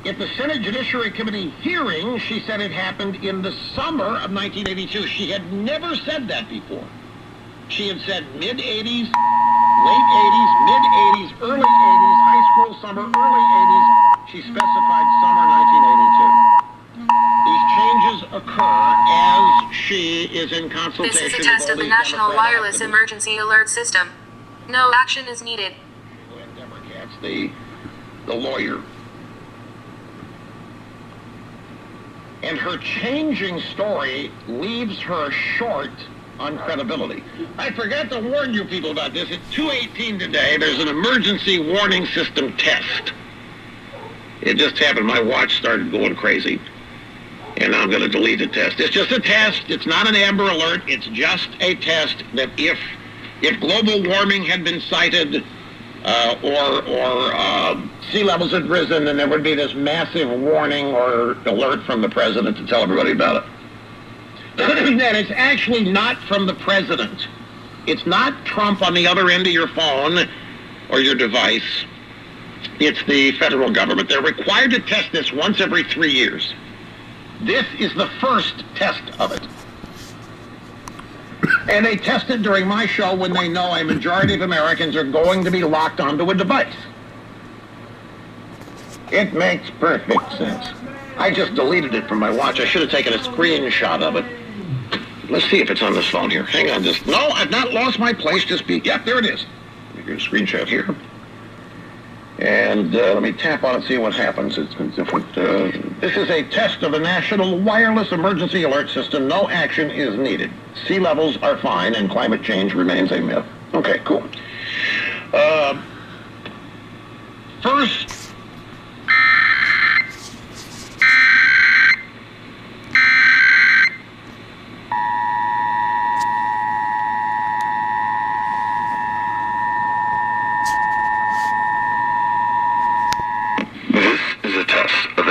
At the Senate Judiciary Committee hearing, she said it happened in the summer of 1982. She had never said that before. She had said mid-'80s, late 80s, mid-'80s, early 80s, high school summer, early 80s. She specified summer 1982. These changes occur as she is in consultation This is a with test all of the these National Democrat Wireless activists. Emergency Alert System. No action is needed. And Democrats, the lawyer. And her changing story leaves her short on credibility. I forgot to warn you people about this. At 2:18 today, there's an emergency warning system test. It just happened. My watch started going crazy. And I'm going to delete the test. It's just a test. It's not an Amber Alert. It's just a test that if global warming had been cited or sea levels had risen, then there would be this massive warning or alert from the president to tell everybody about it. And it's actually not from the president. It's not Trump on the other end of your phone or your device. It's the federal government. They're required to test this once every 3 years. This is the first test of it. And they test it during my show when they know a majority of Americans are going to be locked onto a device. It makes perfect sense. I just deleted it from my watch. I should have taken a screenshot of it. Let's see if it's on this phone here. Hang on, no, I've not lost my place. Yep, there it is. Let me get a screenshot here. And let me tap on it, see what happens. It's different. This is a test of the National Wireless Emergency Alert System. No action is needed. Sea levels are fine, and climate change remains a myth. Okay, cool. First,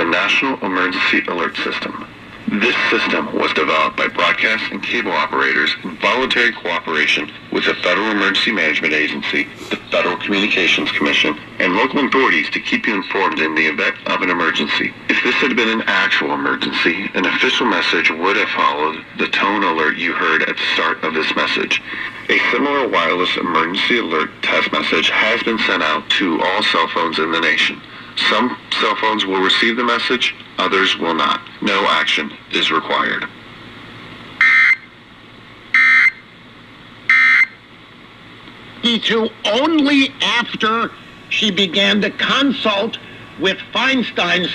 National Emergency Alert System. This system was developed by broadcast and cable operators in voluntary cooperation with the Federal Emergency Management Agency, the Federal Communications Commission, and local authorities to keep you informed in the event of an emergency. If this had been an actual emergency, an official message would have followed the tone alert you heard at the start of this message. A similar wireless emergency alert test message has been sent out to all cell phones in the nation. Some cell phones will receive the message, others will not. No action is required. only after she began to consult with Feinstein's